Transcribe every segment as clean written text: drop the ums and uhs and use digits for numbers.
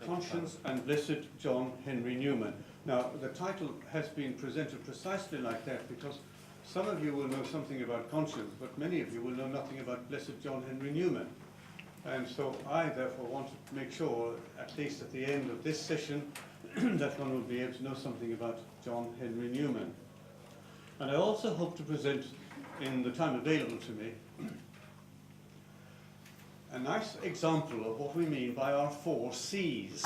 Conscience and Blessed John Henry Newman. Now, the title has been presented precisely like that because some of you will know something about conscience, but many of you will know nothing about Blessed John Henry Newman. And so I, therefore, want to make sure, at least at the end of this session, that one will be able to know something about John Henry Newman. And I also hope to present, in the time available to me, a nice example of what we mean by our 4 C's.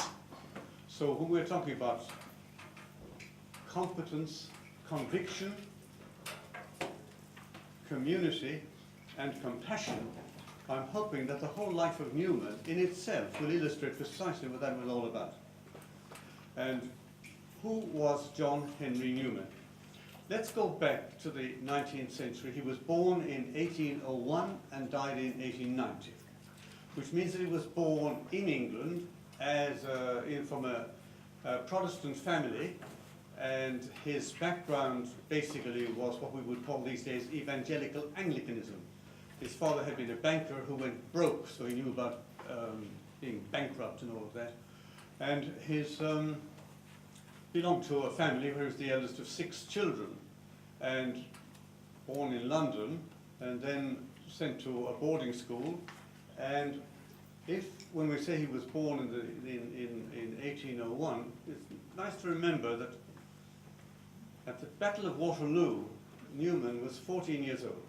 So when we're talking about competence, conviction, community, and compassion, I'm hoping that the whole life of Newman in itself will illustrate precisely what that was all about. And who was John Henry Newman? Let's go back to the 19th century. He was born in 1801 and died in 1890, which means that he was born in England as from a Protestant family, and his background basically was what we would call these days evangelical Anglicanism. His father had been a banker who went broke, so he knew about being bankrupt and all of that. And his belonged to a family where he was the eldest of 6 children, and born in London, and then sent to a boarding school. And when we say he was born in 1801, it's nice to remember that at the Battle of Waterloo, Newman was 14 years old.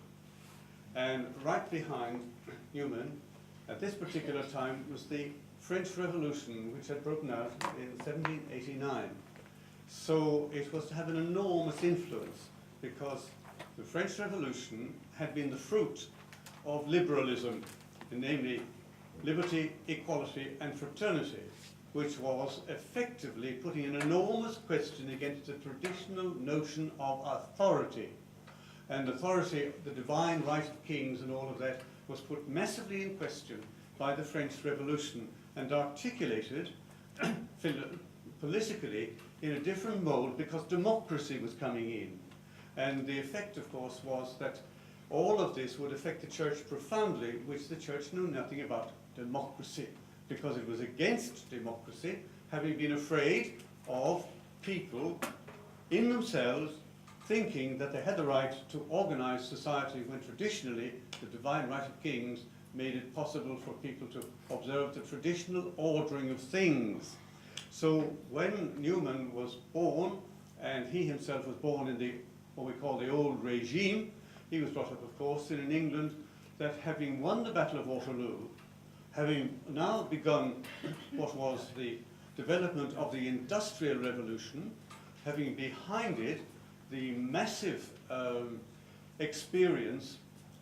And right behind Newman, at this particular time, was the French Revolution, which had broken out in 1789. So it was to have an enormous influence, because the French Revolution had been the fruit of liberalism, namely liberty, equality, and fraternity, which was effectively putting an enormous question against the traditional notion of authority. And authority, the divine right of kings and all of that, was put massively in question by the French Revolution and articulated politically in a different mode because democracy was coming in. And the effect, of course, was that all of this would affect the church profoundly, which the church knew nothing about democracy, because it was against democracy, having been afraid of people in themselves thinking that they had the right to organize society when traditionally the divine right of kings made it possible for people to observe the traditional ordering of things. So when Newman was born, and he himself was born in what we call the old regime, he was brought up, of course, in an England that, having won the Battle of Waterloo, having now begun what was the development of the Industrial Revolution, having behind it the massive experience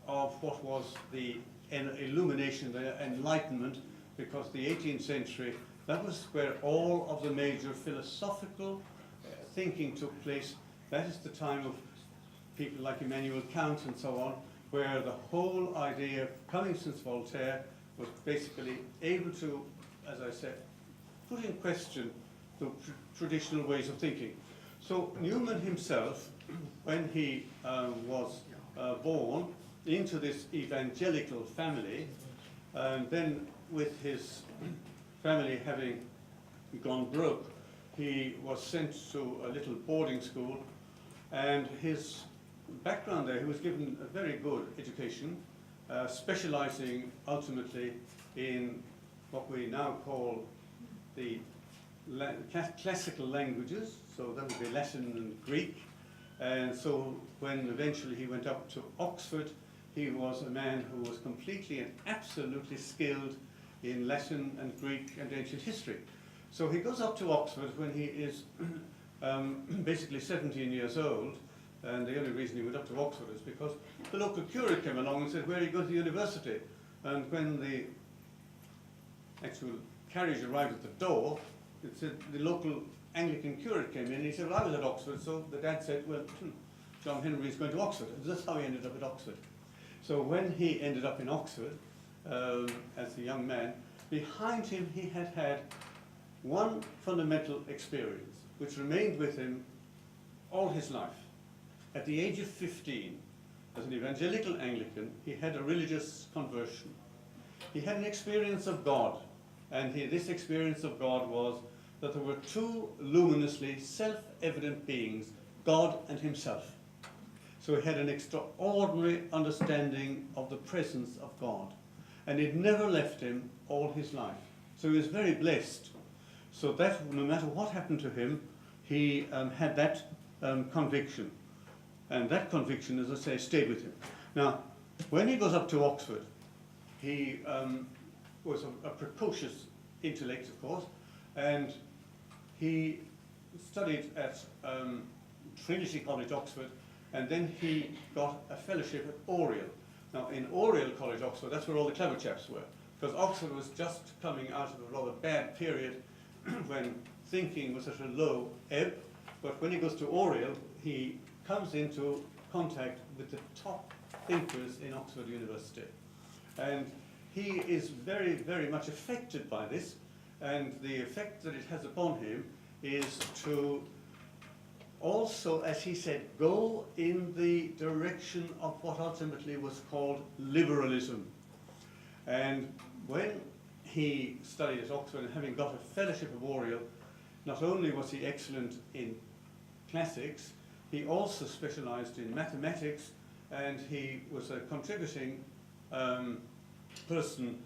of what was the illumination, the Enlightenment, because the 18th century, that was where all of the major philosophical thinking took place. That is the time of people like Immanuel Kant and so on, where the whole idea, coming since Voltaire, was basically able to, as I said, put in question the traditional ways of thinking. So Newman himself, when he was born into this evangelical family, and then with his family having gone broke, he was sent to a little boarding school, and his background there, he was given a very good education, specializing ultimately in what we now call the classical languages, so that would be Latin and Greek. And so when eventually he went up to Oxford, he was a man who was completely and absolutely skilled in Latin and Greek and ancient history. So he goes up to Oxford when he is basically 17 years old, and the only reason he went up to Oxford is because the local curate came along and said, "Where are you going to university?" And when the actual carriage arrived at the door, it said the local Anglican curate came in, and he said, "Well, I was at Oxford," so the dad said, "Well, John Henry is going to Oxford." And that's how he ended up at Oxford. So when he ended up in Oxford, as a young man, behind him he had had one fundamental experience, which remained with him all his life. At the age of 15, as an evangelical Anglican, he had a religious conversion. He had an experience of God, And this experience of God was that there were two luminously self-evident beings, God and himself. So he had an extraordinary understanding of the presence of God. And it never left him all his life. So he was very blessed. So that no matter what happened to him, he had that conviction. And that conviction, as I say, stayed with him. Now, when he goes up to Oxford, he was a precocious intellect, of course, and he studied at Trinity College, Oxford, and then he got a fellowship at Oriel. Now, in Oriel College, Oxford, that's where all the clever chaps were, because Oxford was just coming out of a rather bad period when thinking was at a low ebb. But when he goes to Oriel, he comes into contact with the top thinkers in Oxford University. And he is very, very much affected by this, and the effect that it has upon him is to also, as he said, go in the direction of what ultimately was called liberalism. And when he studied at Oxford, and having got a fellowship of Oriel, not only was he excellent in classics, he also specialized in mathematics, and he was a contributing person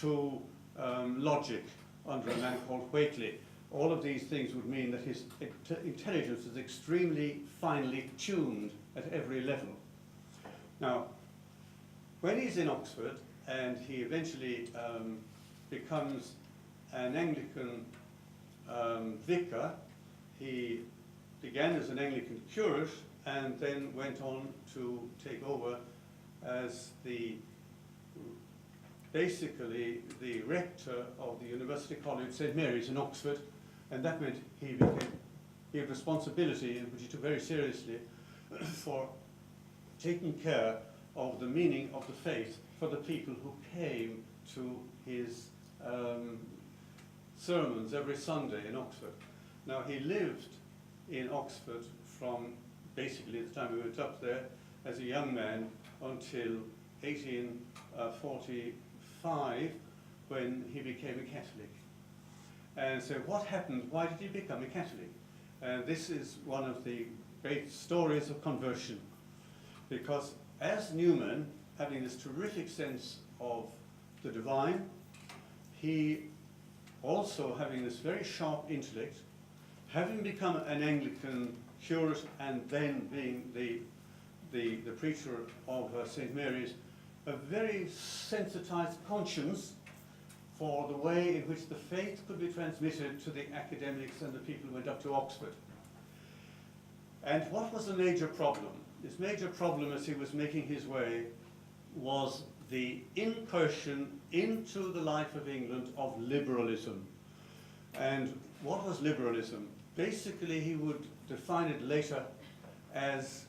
to logic under a man called Whately. All of these things would mean that his intelligence is extremely finely tuned at every level. Now, when he's in Oxford and he eventually becomes an Anglican vicar, he began as an Anglican curate and then went on to take over as basically the rector of the University College St. Mary's in Oxford, and that meant he had responsibility, which he took very seriously, for taking care of the meaning of the faith for the people who came to his sermons every Sunday in Oxford. Now, he lived in Oxford from basically the time we went up there as a young man until 1845, when he became a Catholic. And so what happened? Why did he become a Catholic? And this is one of the great stories of conversion. Because as Newman, having this terrific sense of the divine, he also having this very sharp intellect, having become an Anglican curate and then being the preacher of St. Mary's, a very sensitized conscience for the way in which the faith could be transmitted to the academics and the people who went up to Oxford. And what was the major problem? His major problem as he was making his way was the incursion into the life of England of liberalism. And what was liberalism? Basically, he would define it later as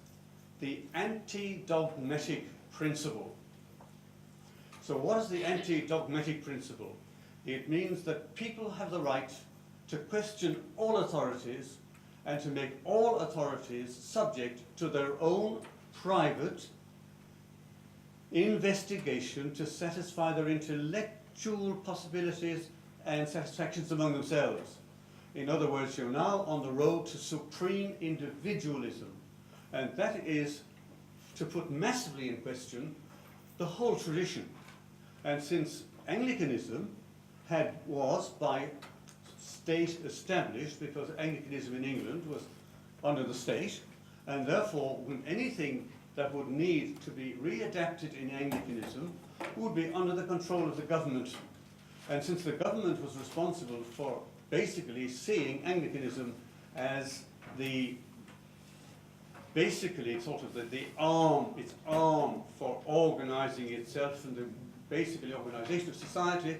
the anti-dogmatic principle. So what is the anti-dogmatic principle? It means that people have the right to question all authorities and to make all authorities subject to their own private investigation to satisfy their intellectual possibilities and satisfactions among themselves. In other words, you're now on the road to supreme individualism, and that is to put massively in question the whole tradition. And since Anglicanism was by state established, because Anglicanism in England was under the state, and therefore when anything that would need to be readapted in Anglicanism would be under the control of the government. And since the government was responsible for basically seeing Anglicanism as basically sort of its arm for organizing itself and the basically organization of society,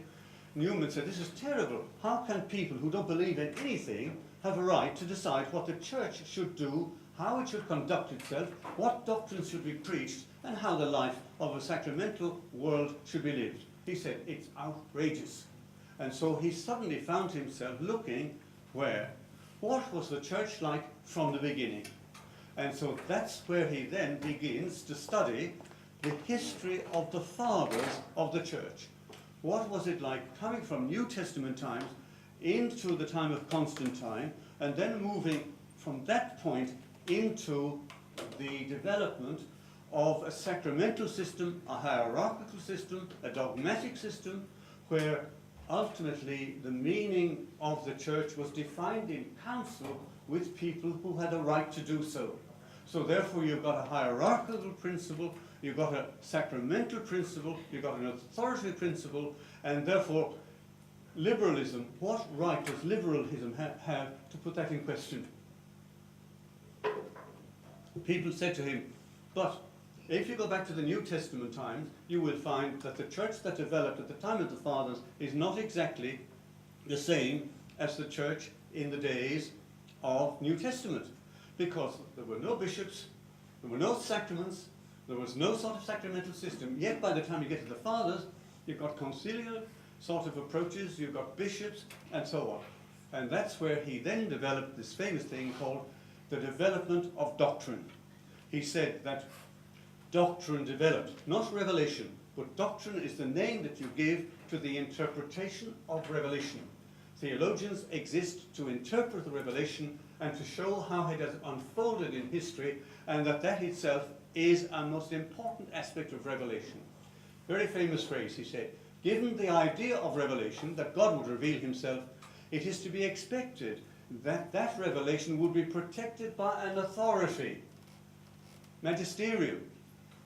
Newman said, this is terrible. How can people who don't believe in anything have a right to decide what the church should do, how it should conduct itself, what doctrines should be preached, and how the life of a sacramental world should be lived? He said, it's outrageous. And so he suddenly found himself looking where? What was the church like from the beginning? And so that's where he then begins to study the history of the fathers of the church. what was it like coming from New Testament times into the time of Constantine, and then moving from that point into the development of a sacramental system, a hierarchical system, a dogmatic system, where ultimately the meaning of the church was defined in council with people who had a right to do so. So therefore you've got a hierarchical principle, you've got a sacramental principle, you've got an authority principle, and therefore liberalism, what right does liberalism have to put that in question? People said to him, but if you go back to the New Testament times, you will find that the church that developed at the time of the fathers is not exactly the same as the church in the days of New Testament, because there were no bishops, there were no sacraments, there was no sort of sacramental system. Yet by the time you get to the fathers, you've got conciliar sort of approaches, you've got bishops, and so on. And that's where he then developed this famous thing called the development of doctrine. He said that doctrine developed, not revelation, but doctrine is the name that you give to the interpretation of revelation. Theologians exist to interpret the revelation and to show how it has unfolded in history, and that itself is a most important aspect of revelation. Very famous phrase, he said, given the idea of revelation, that God would reveal himself, it is to be expected that that revelation would be protected by an authority, magisterium.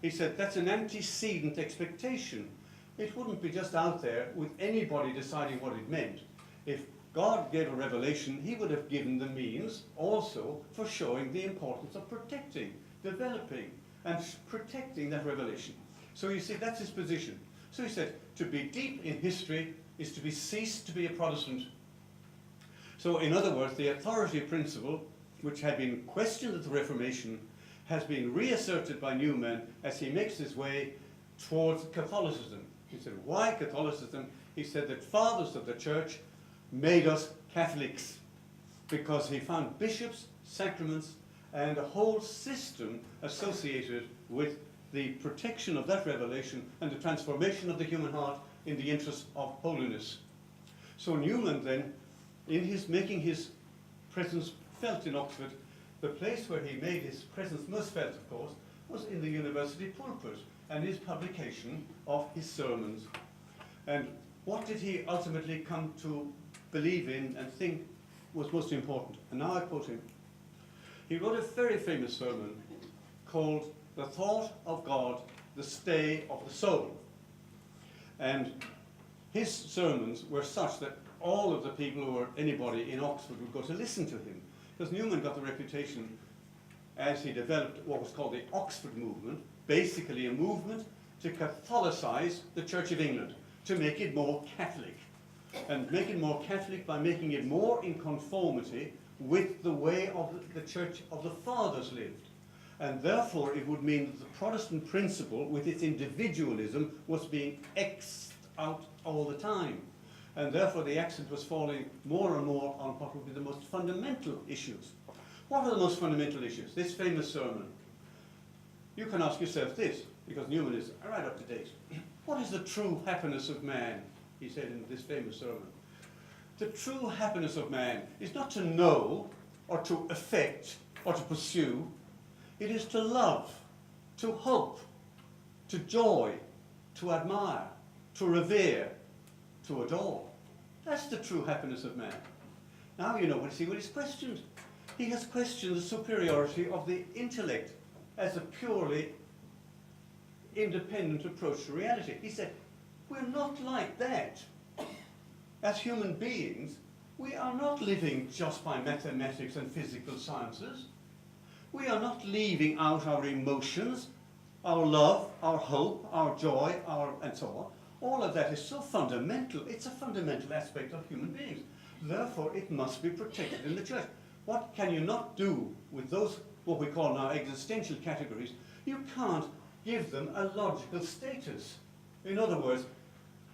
He said that's an antecedent expectation. It wouldn't be just out there with anybody deciding what it meant. If God gave a revelation, he would have given the means also for showing the importance of protecting, developing, and protecting that revelation. So you see, that's his position. So he said, to be deep in history is to cease to be a Protestant. So in other words, the authority principle, which had been questioned at the Reformation, has been reasserted by Newman as he makes his way towards Catholicism. He said, why Catholicism? He said that fathers of the church made us Catholics because he found bishops, sacraments, and a whole system associated with the protection of that revelation and the transformation of the human heart in the interest of holiness. So Newman then, in his making his presence felt in Oxford, the place where he made his presence most felt, of course, was in the university pulpit and his publication of his sermons. And what did he ultimately come to believe in and think was most important? And now I quote him. He wrote a very famous sermon called The Thought of God, the Stay of the Soul. And his sermons were such that all of the people or anybody in Oxford would go to listen to him. Because Newman got the reputation, as he developed what was called the Oxford movement, basically a movement to Catholicize the Church of England, to make it more Catholic. And make it more Catholic by making it more in conformity with the way of the Church of the Fathers lived. And therefore it would mean that the Protestant principle, with its individualism, was being X'd out all the time. And therefore the accent was falling more and more on what would be the most fundamental issues. What are the most fundamental issues? This famous sermon. You can ask yourself this, because Newman is right up to date. What is the true happiness of man? He said in this famous sermon. The true happiness of man is not to know, or to affect, or to pursue. It is to love, to hope, to joy, to admire, to revere, to adore. That's the true happiness of man. Now you know what he's questioned. He has questioned the superiority of the intellect as a purely independent approach to reality. He said, we're not like that. As human beings, we are not living just by mathematics and physical sciences. We are not leaving out our emotions, our love, our hope, our joy, and so on. All of that is so fundamental. It's a fundamental aspect of human beings. Therefore, it must be protected in the church. What can you not do with those, what we call now existential categories? You can't give them a logical status. In other words,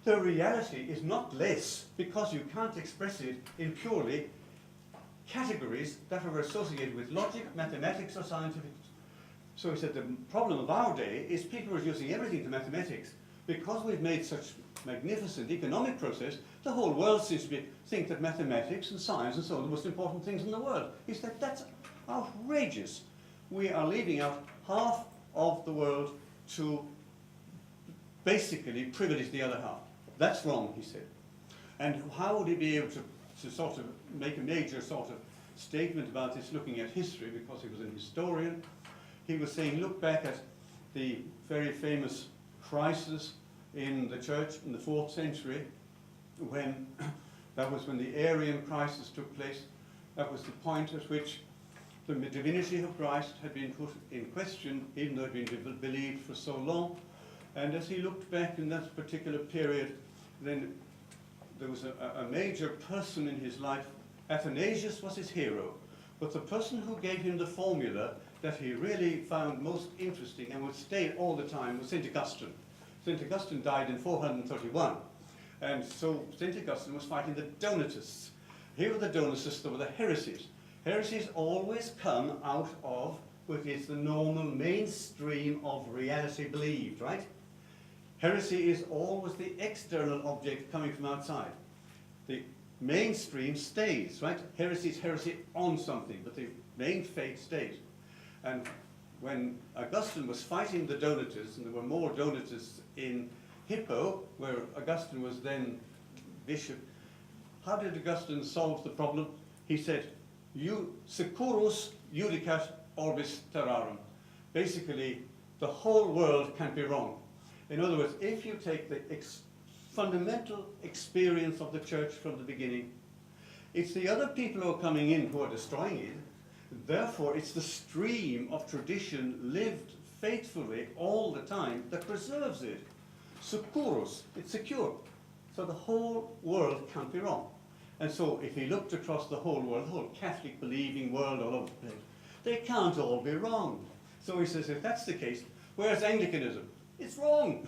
the reality is not less because you can't express it in purely categories that are associated with logic, mathematics, or scientific. So he said the problem of our day is people reducing everything to mathematics. Because we've made such magnificent economic process, the whole world seems to think that mathematics and science and so on are the most important things in the world. He said, that's outrageous. We are leaving out half of the world to basically privilege the other half. That's wrong, he said. And how would he be able to sort of make a major sort of statement about this looking at history, because he was an historian? He was saying, look back at the very famous crisis in the church in the 4th century, when that was when the Arian crisis took place. That was the point at which the divinity of Christ had been put in question, even though it had been believed for so long. And as he looked back in that particular period, then there was a major person in his life. Athanasius was his hero, but the person who gave him the formula that he really found most interesting and would stay all the time was St. Augustine. St. Augustine died in 431, and so St. Augustine was fighting the Donatists. Here were the Donatists, there were the heresies. Heresies always come out of what is the normal mainstream of reality believed, right? Heresy is always the external object coming from outside. The mainstream stays, right? Heresy is heresy on something, but the main faith stays. And when Augustine was fighting the Donatists, and there were more Donatists in Hippo, where Augustine was then bishop, how did Augustine solve the problem? He said, securus judicat orbis terrarum. Basically, the whole world can't be wrong. In other words, if you take the fundamental experience of the church from the beginning, it's the other people who are coming in who are destroying it. Therefore, it's the stream of tradition lived faithfully all the time that preserves it. Securus, it's secure. So the whole world can't be wrong. And so if he looked across the whole world, the whole Catholic believing world all over the place, they can't all be wrong. So he says, if that's the case, where's Anglicanism? It's wrong.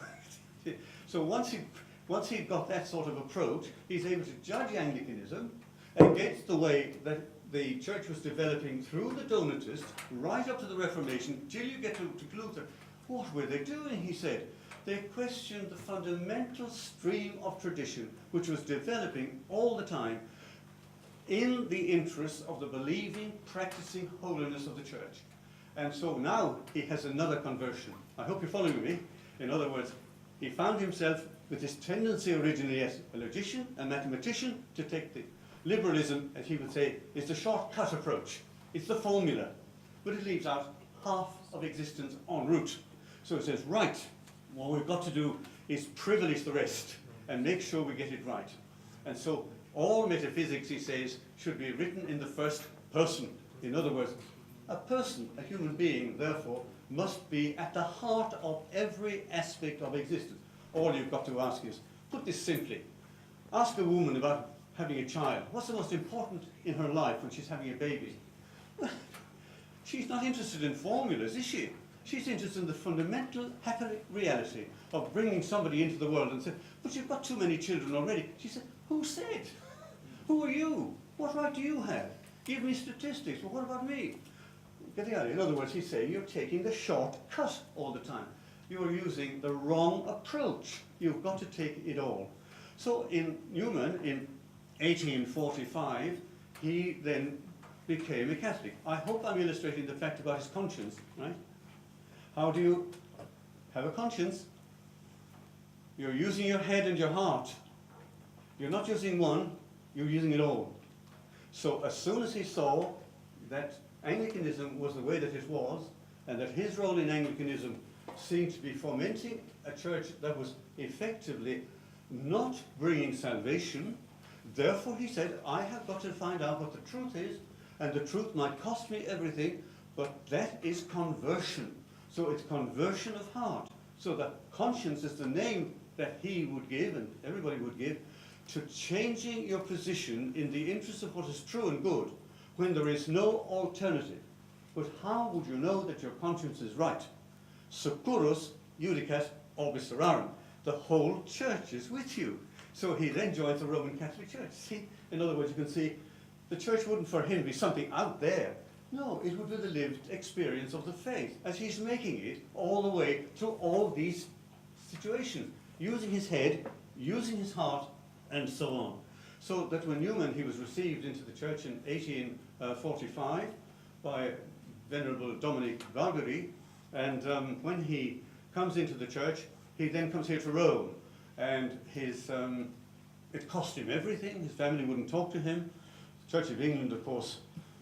So once he got that sort of approach, he's able to judge Anglicanism against the way that the church was developing through the Donatists, right up to the Reformation, till you get to Luther. What were they doing, he said? They questioned the fundamental stream of tradition, which was developing all the time in the interests of the believing, practicing holiness of the church. And so now he has another conversion. I hope you're following me. In other words, he found himself with this tendency originally as a logician, a mathematician, to take the liberalism, as he would say, is the shortcut approach. It's the formula. But it leaves out half of existence en route. So it says, right, what we've got to do is privilege the rest and make sure we get it right. And so all metaphysics, he says, should be written in the first person. In other words, a person, a human being, therefore, must be at the heart of every aspect of existence. All you've got to ask is, put this simply, ask a woman about having a child. What's the most important in her life when she's having a baby? Well, she's not interested in formulas, is she? She's interested in the fundamental happy reality of bringing somebody into the world and say, but you've got too many children already. She said, who said? Who are you? What right do you have? Give me statistics. Well, what about me? Get the idea. In other words, he's saying you're taking the shortcut all the time. You're using the wrong approach. You've got to take it all. So in Newman, in 1845, he then became a Catholic. I hope I'm illustrating the fact about his conscience, right? How do you have a conscience? You're using your head and your heart. You're not using one, you're using it all. So as soon as he saw that Anglicanism was the way that it was, and that his role in Anglicanism seemed to be fomenting a church that was effectively not bringing salvation, therefore he said, I have got to find out what the truth is, and the truth might cost me everything, but that is conversion. So it's conversion of heart. So the conscience is the name that he would give, and everybody would give, to changing your position in the interest of what is true and good, when there is no alternative. But how would you know that your conscience is right? Securus judicat orbis terrarum. The whole church is with you. So he then joins the Roman Catholic Church. See, in other words, you can see the church wouldn't for him be something out there. No, it would be the lived experience of the faith, as he's making it all the way through all these situations. Using his head, using his heart, and so on. So that when Newman, he was received into the church in 1845 by Venerable Dominic Valgary, and when he comes into the church, he then comes here to Rome, and it cost him everything. His family wouldn't talk to him. The Church of England, of course,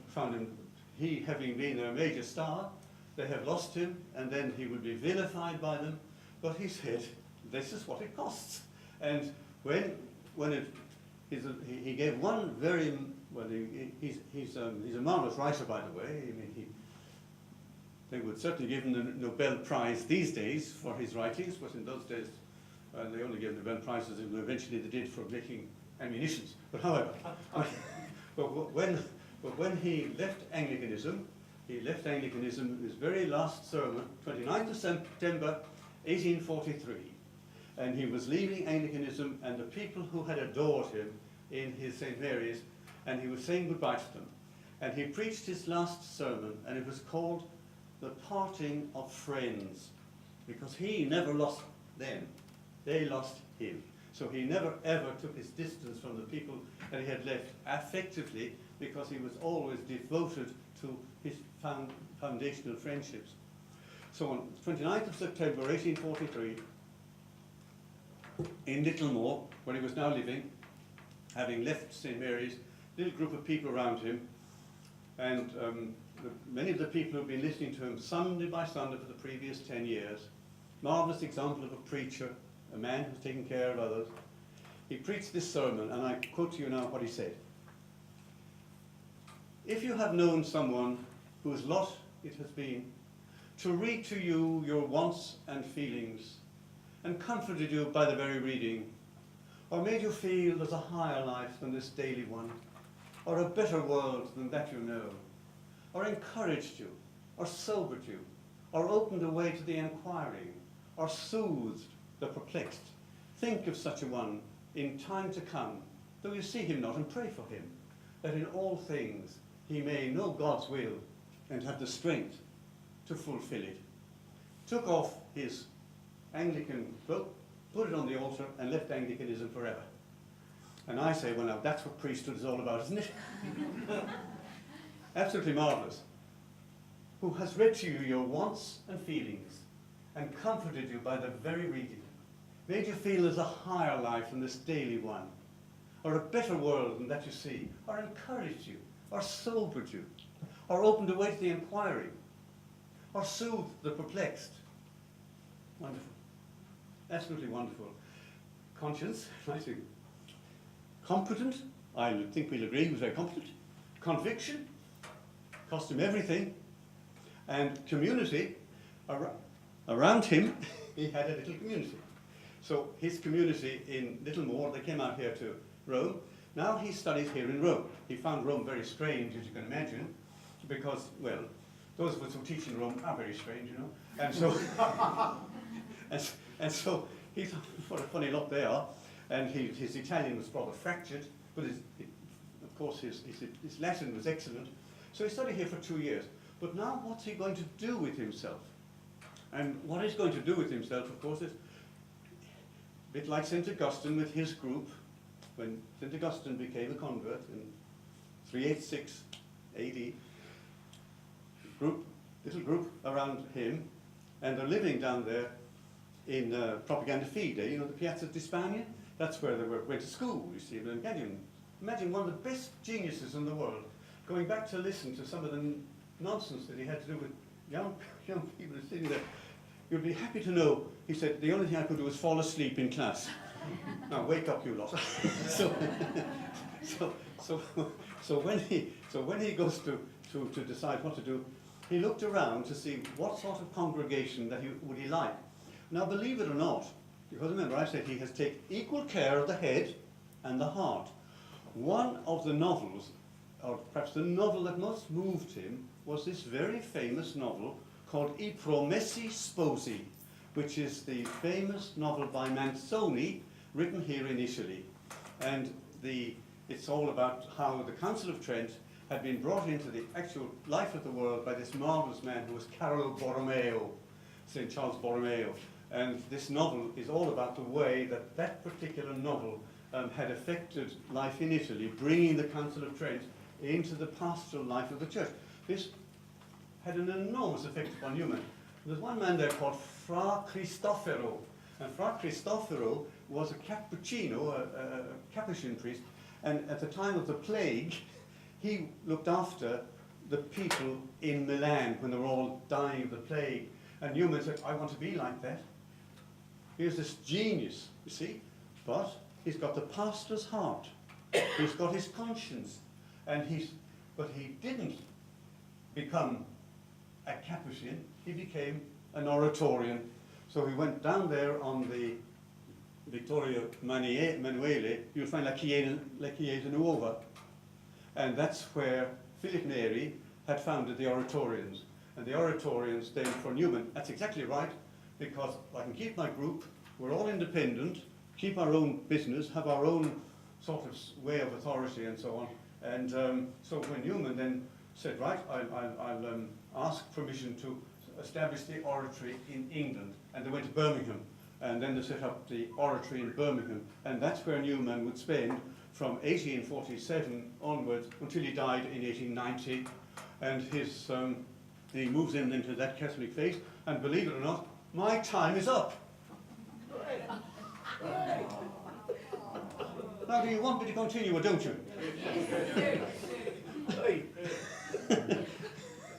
found him, he having been a major star, they have lost him, and then he would be vilified by them. But he said, this is what it costs. And he gave one very, well, he's a marvelous writer, by the way. I mean, they would certainly give him the Nobel Prize these days for his writings, but in those days they only gave Nobel Prizes, and eventually they did for making ammunitions. But however, when he left Anglicanism, his very last sermon, 29th of September 1843. And he was leaving Anglicanism, and the people who had adored him in his St. Mary's, and he was saying goodbye to them. And he preached his last sermon, and it was called The Parting of Friends, because he never lost them. They lost him. So he never ever took his distance from the people that he had left affectively, because he was always devoted to his foundational friendships. So on 29th of September 1843, in Littlemore, where he was now living, having left St. Mary's, a little group of people around him, and many of the people who had been listening to him Sunday by Sunday for the previous 10 years, marvellous example of a preacher, a man who's taking care of others. He preached this sermon, and I quote to you now what he said. If you have known someone whose lot it has been to read to you your wants and feelings, and comforted you by the very reading, or made you feel there's a higher life than this daily one, or a better world than that you know, or encouraged you, or sobered you, or opened a way to the inquiring, or soothed the perplexed, think of such a one in time to come, though you see him not, and pray for him, that in all things he may know God's will and have the strength to fulfill it. Took off his Anglican cloak, put it on the altar, and left Anglicanism forever. And I say, well, now that's what priesthood is all about, isn't it? Absolutely marvellous. Who has read to you your wants and feelings, and comforted you by the very reading, made you feel there's a higher life than this daily one, or a better world than that you see, or encouraged you, or sobered you, or opened a way to the inquiry, or soothed the perplexed. Wonderful. Absolutely wonderful. Conscience, I think. Competent, I think we'll agree he was very competent. Conviction, cost him everything. And community, around him, he had a little community. So his community in Littlemore, they came out here to Rome. Now he studies here in Rome. He found Rome very strange, as you can imagine, because, well, those of us who teach in Rome are very strange, you know. And so, and so he thought, what a funny lot they are. And his Italian was rather fractured, but of course his Latin was excellent. So he studied here for 2 years. But now what's he going to do with himself? And what he's going to do with himself, of course, is a bit like St. Augustine with his group. When St. Augustine became a convert in 386 AD, little group around him, and they're living down there in Propaganda Fide, you know, the Piazza di Spagna. That's where they went to school, you see. Imagine one of the best geniuses in the world going back to listen to some of the nonsense that he had to do with young people sitting there. You'll be happy to know, he said, the only thing I could do was fall asleep in class. Now wake up, you lot. so when he goes to decide what to do, he looked around to see what sort of congregation that would he like. Now believe it or not, because remember I said he has taken equal care of the head and the heart. One of the novels, or perhaps the novel that most moved him, was this very famous novel called I Promessi Sposi, which is the famous novel by Manzoni, written here in Italy. And it's all about how the Council of Trent had been brought into the actual life of the world by this marvellous man who was Carlo Borromeo, St. Charles Borromeo. And this novel is all about the way that that particular novel had affected life in Italy, bringing the Council of Trent into the pastoral life of the church. This had an enormous effect upon Newman. There's one man there called Fra Cristoforo, and Fra Cristoforo was a Cappuccino, a Capuchin priest, and at the time of the plague, he looked after the people in Milan when they were all dying of the plague. And Newman said, I want to be like that. Here's this genius, you see, but he's got the pastor's heart. He's got his conscience. But he didn't become a Capuchin, he became an Oratorian. So he went down there on the Vittorio Emanuele, you'll find La Chiesa Nuova. And that's where Philip Neri had founded the Oratorians. And the Oratorians then for Newman, that's exactly right, because I can keep my group, we're all independent, keep our own business, have our own sort of way of authority and so on. And so when Newman then said, right, I'll ask permission to establish the oratory in England, and they went to Birmingham, and then they set up the oratory in Birmingham, and that's where Newman would spend from 1847 onwards until he died in 1890, and he moves in into that Catholic faith, and believe it or not, my time is up. Now, do you want me to continue or don't you?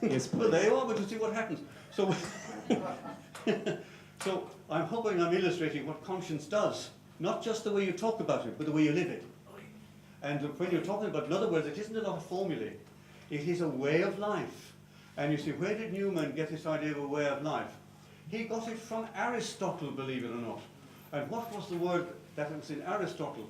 Yes, well, there you are, but to see what happens. So, so I'm hoping I'm illustrating what conscience does. Not just the way you talk about it, but the way you live it. And when you're talking about, in other words, it isn't a lot of formulae. It is a way of life. And you see, where did Newman get this idea of a way of life? He got it from Aristotle, believe it or not. And what was the word that was in Aristotle?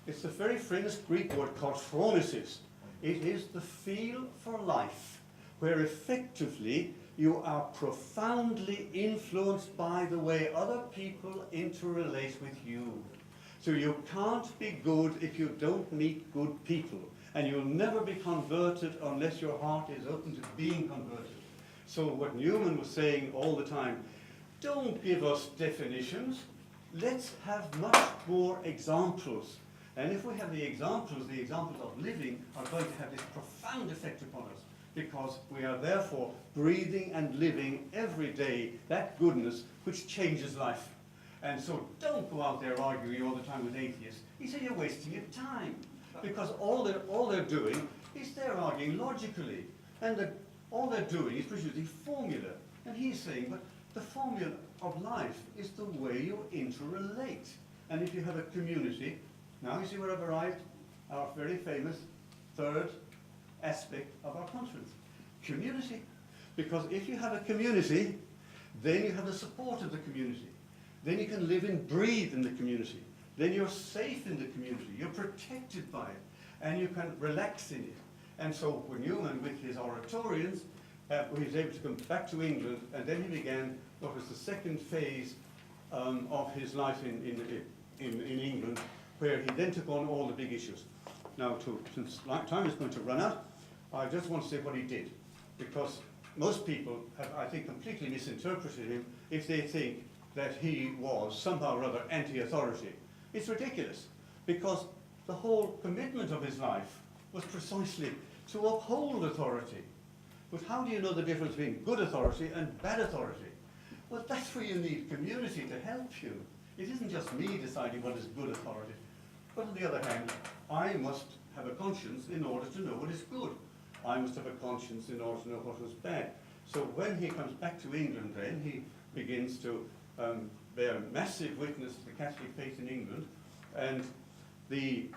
It's the very famous Greek word called phronesis. It is the feel for life, where effectively you are profoundly influenced by the way other people interrelate with you. So you can't be good if you don't meet good people. And you'll never be converted unless your heart is open to being converted. So what Newman was saying all the time, don't give us definitions, let's have much more examples. And if we have the examples of living are going to have this profound effect upon us, because we are therefore breathing and living every day that goodness which changes life. And so don't go out there arguing all the time with atheists. He said you're wasting your time, because all they're doing is they're arguing logically, and all they're doing is producing formula. And he's saying, but the formula of life is the way you interrelate. And if you have a community, now you see where I've arrived, our very famous third aspect of our conference, community. Because if you have a community, then you have the support of the community. Then you can live and breathe in the community. Then you're safe in the community. You're protected by it. And you can relax in it. And so when Newman, with his Oratorians, he was able to come back to England, and then he began what was the second phase of his life in England, where he then took on all the big issues. Now, since time is going to run out, I just want to say what he did, because most people have, I think, completely misinterpreted him if they think that he was somehow or other anti-authority. It's ridiculous, because the whole commitment of his life was precisely to uphold authority. But how do you know the difference between good authority and bad authority? Well, that's where you need community to help you. It isn't just me deciding what is good authority. But on the other hand, I must have a conscience in order to know what is good. I must have a conscience in order to know what was bad. So when he comes back to England then, he begins to bear massive witness to the Catholic faith in England. And he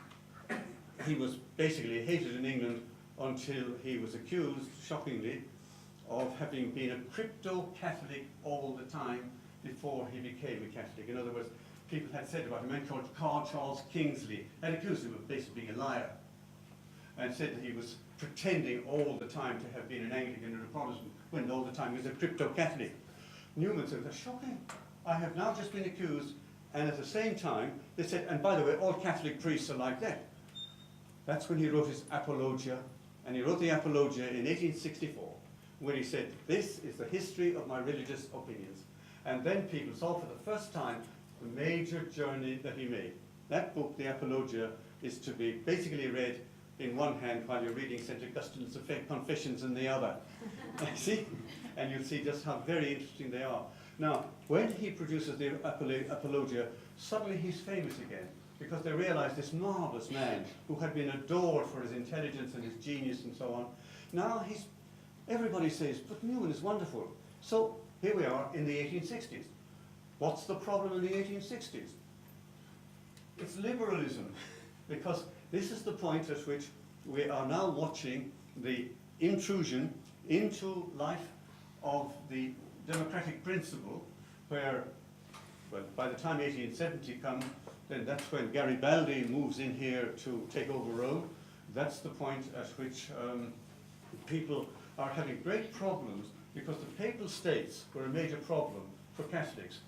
was basically hated in England until he was accused, shockingly, of having been a crypto-Catholic all the time before he became a Catholic. In other words, people had said about a man called Charles Kingsley, had accused him of basically being a liar, and said that he was pretending all the time to have been an Anglican and a Protestant, when all the time he was a crypto-Catholic. Newman said, that's shocking. I have now just been accused, and at the same time, they said, and by the way, all Catholic priests are like that. That's when he wrote his Apologia, and he wrote the Apologia in 1864, where he said, this is the history of my religious opinions. And then people saw for the first time the major journey that he made. That book, the Apologia, is to be basically read in one hand while you're reading St. Augustine's Confessions in the other. See? And you'll see just how very interesting they are. Now, when he produces the Apologia, suddenly he's famous again, because they realize this marvelous man who had been adored for his intelligence and his genius and so on. Now everybody says, but Newman is wonderful. So here we are in the 1860s. What's the problem in the 1860s? It's liberalism, because this is the point at which we are now watching the intrusion into life of the democratic principle, where, well, by the time 1870 comes, then that's when Garibaldi moves in here to take over Rome. That's the point at which people are having great problems, because the Papal States were a major problem for Catholics.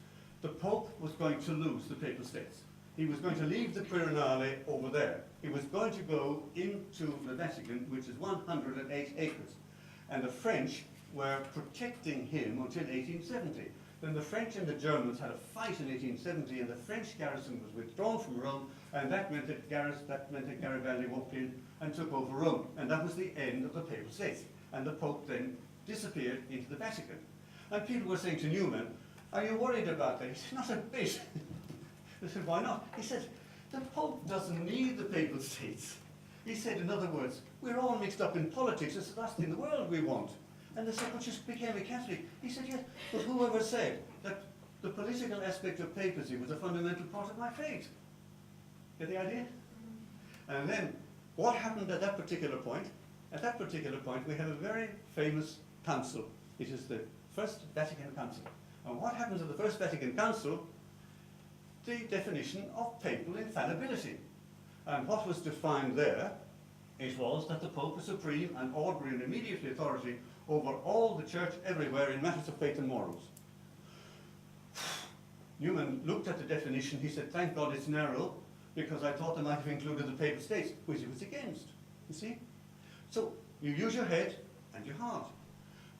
The Pope was going to lose the Papal States. He was going to leave the Quirinale over there. He was going to go into the Vatican, which is 108 acres. And the French were protecting him until 1870. Then the French and the Germans had a fight in 1870, and the French garrison was withdrawn from Rome, and that meant that Garibaldi walked in and took over Rome. And that was the end of the Papal States. And the Pope then disappeared into the Vatican. And people were saying to Newman, are you worried about that? He said, not a bit. They said, why not? He said, the Pope doesn't need the Papal States. He said, in other words, we're all mixed up in politics. It's the last thing in the world we want. And they said, but you became a Catholic. He said, yes, but whoever said that the political aspect of papacy was a fundamental part of my faith? Get the idea? And then, what happened at that particular point? At that particular point, we have a very famous council. It is the First Vatican Council. And what happens at the First Vatican Council? The definition of papal infallibility. And what was defined there, it was that the Pope is supreme and ordinary and immediate authority over all the church everywhere in matters of faith and morals. Newman looked at the definition. He said, thank God it's narrow, because I thought they might have included the Papal States, which he was against. You see? So you use your head and your heart.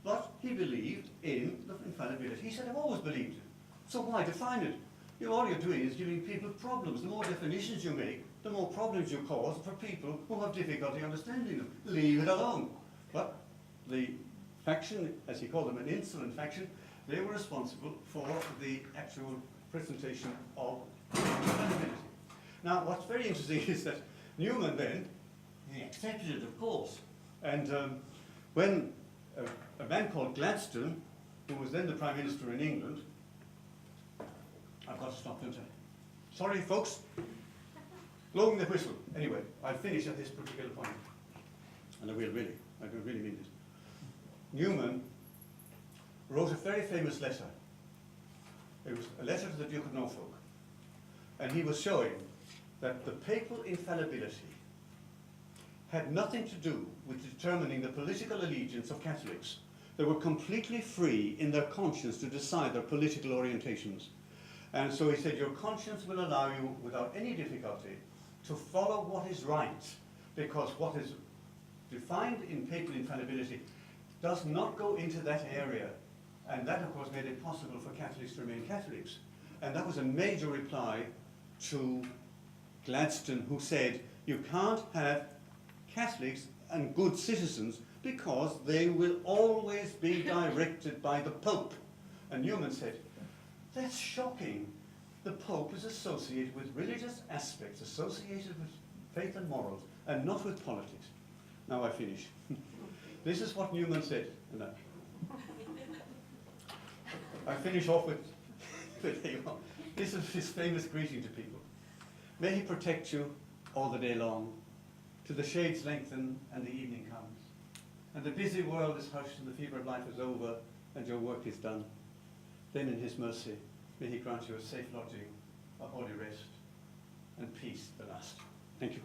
But he believed in the infallibility. He said, I've always believed it. So why define it? All you're doing is giving people problems. The more definitions you make, the more problems you cause for people who have difficulty understanding them. Leave it alone. But the faction, as he called them, an insolent faction, they were responsible for the actual presentation of infallibility. Now, what's very interesting is that Newman then, he accepted it, of course. And when a man called Gladstone, who was then the Prime Minister in England, I've got to stop, don't I? Sorry, folks. Blowing the whistle. Anyway, I'll finish at this particular point. And I will really. I do really mean this. Newman wrote a very famous letter. It was a letter to the Duke of Norfolk. And he was showing that the papal infallibility had nothing to do with determining the political allegiance of Catholics. They were completely free in their conscience to decide their political orientations. And so he said, your conscience will allow you, without any difficulty, to follow what is right, because what is defined in papal infallibility does not go into that area. And that, of course, made it possible for Catholics to remain Catholics. And that was a major reply to Gladstone, who said, you can't have Catholics and good citizens because they will always be directed by the Pope. And Newman said, that's shocking. The Pope is associated with religious aspects, associated with faith and morals, and not with politics. Now I finish. This is what Newman said. And I finish off with, this is his famous greeting to people. May he protect you all the day long, till the shades lengthen and the evening comes, and the busy world is hushed and the fever of life is over and your work is done. Then in his mercy, may he grant you a safe lodging, a holy rest, and peace the last. Thank you.